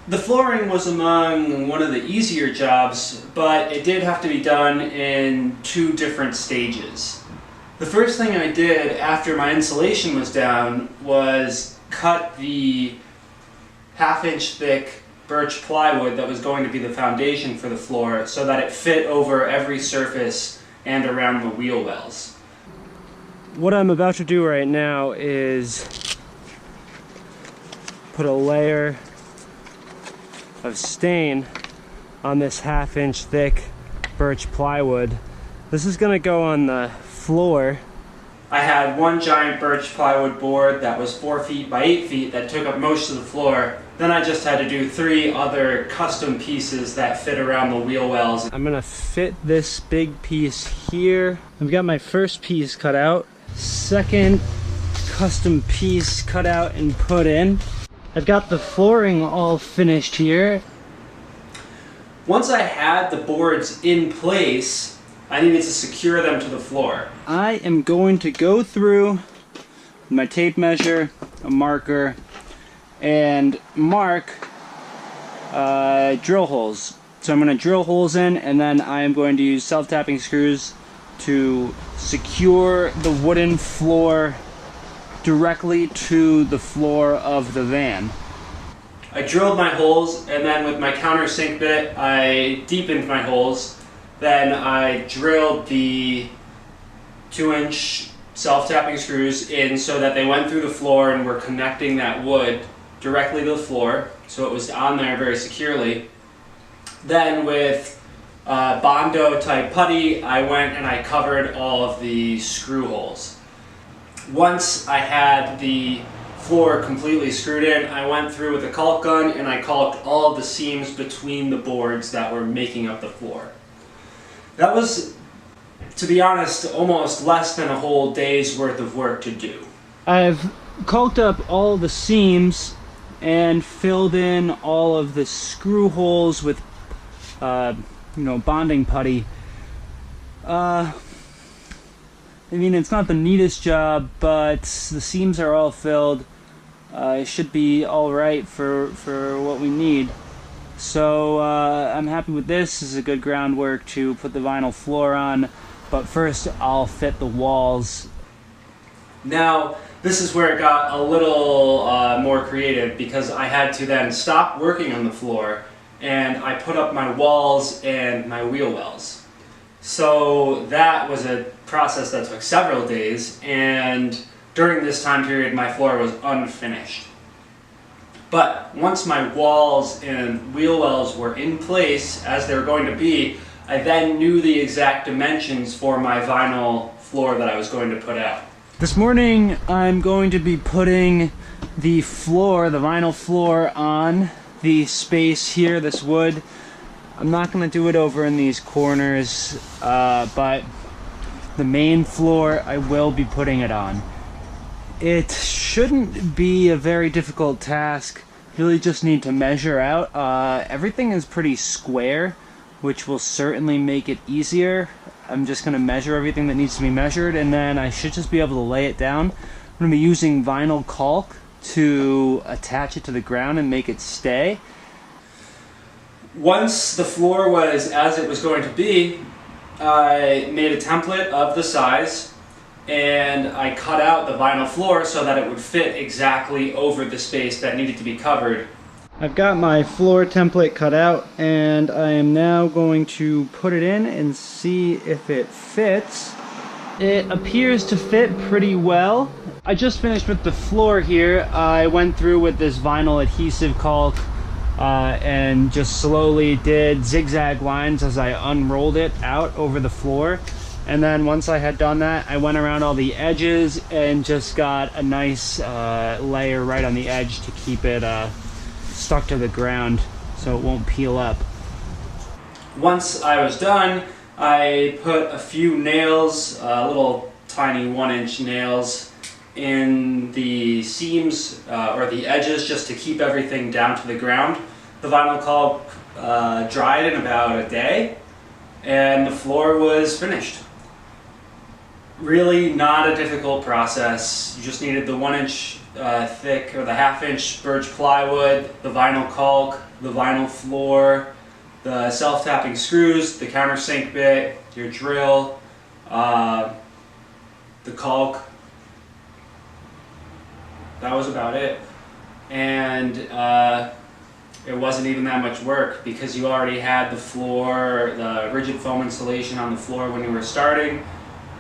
The flooring was among one of the easier jobs, but it did have to be done in 2 different stages. The first thing I did after my insulation was down was cut the 1/2 inch thick birch plywood that was going to be the foundation for the floor so that it fit over every surface and around the wheel wells. What I'm about to do right now is put a layer of stain on this 1/2 inch thick birch plywood. This is going to go on the floor. I had one giant birch plywood board that was 4 feet by 8 feet that took up most of the floor. Then I just had to do 3 other custom pieces that fit around the wheel wells. I'm gonna fit this big piece here. I've got my first piece cut out, second custom piece cut out and put in. I've got the flooring all finished here. Once I had the boards in place, I needed to secure them to the floor. I am going to go through my tape measure, a marker, and mark drill holes. So I'm going to drill holes in, and then I am going to use self-tapping screws to secure the wooden floor directly to the floor of the van. I drilled my holes, and then with my countersink bit I deepened my holes. Then I drilled the 2-inch self-tapping screws in so that they went through the floor and were connecting that wood directly to the floor, so it was on there very securely. Then with Bondo type putty, I went and I covered all of the screw holes. Once I had the floor completely screwed in, I went through with a caulk gun and I caulked all of the seams between the boards that were making up the floor. That was, to be honest, almost less than a whole day's worth of work to do. I've caulked up all the seams and filled in all of the screw holes with bonding putty. I mean, it's not the neatest job, but the seams are all filled. It should be all right for what we need. So I'm happy with this. This is a good groundwork to put the vinyl floor on, but first I'll fit the walls. Now this is where it got a little more creative, because I had to then stop working on the floor and I put up my walls and my wheel wells. So that was a process that took several days, and during this time period my floor was unfinished. But once my walls and wheel wells were in place as they were going to be, I then knew the exact dimensions for my vinyl floor that I was going to put out. This morning I'm going to be putting the floor, the vinyl floor, on the space here, this wood. I'm not going to do it over in these corners, but the main floor I will be putting it on. It shouldn't be a very difficult task. You really just need to measure out. Everything is pretty square, which will certainly make it easier. I'm just going to measure everything that needs to be measured, and then I should just be able to lay it down. I'm going to be using vinyl caulk to attach it to the ground and make it stay. Once the floor was as it was going to be, I made a template of the size, and I cut out the vinyl floor so that it would fit exactly over the space that needed to be covered. I've got my floor template cut out, and I am now going to put it in and see if it fits. It appears to fit pretty well. I just finished with the floor here. I went through with this vinyl adhesive caulk and just slowly did zigzag lines as I unrolled it out over the floor. And then once I had done that, I went around all the edges and just got a nice layer right on the edge to keep it stuck to the ground so it won't peel up. Once I was done, I put a few nails, little tiny 1-inch nails, in the seams or the edges just to keep everything down to the ground. The vinyl caulk dried in about a day and the floor was finished. Really not a difficult process. You just needed the 1-inch thick, or the 1/2-inch birch plywood, the vinyl caulk, the vinyl floor, the self-tapping screws, the countersink bit, your drill, the caulk. That was about it. And it wasn't even that much work because you already had the floor, the rigid foam insulation on the floor when you were starting,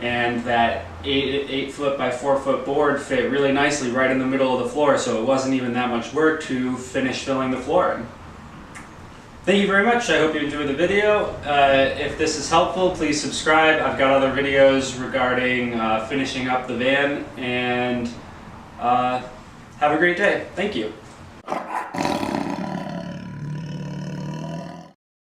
and that 8-foot by 4-foot board fit really nicely right in the middle of the floor, so it wasn't even that much work to finish filling the flooring. Thank you very much. I hope you enjoyed the video. If this is helpful, please subscribe. I've got other videos regarding finishing up the van, and have a great day. Thank you.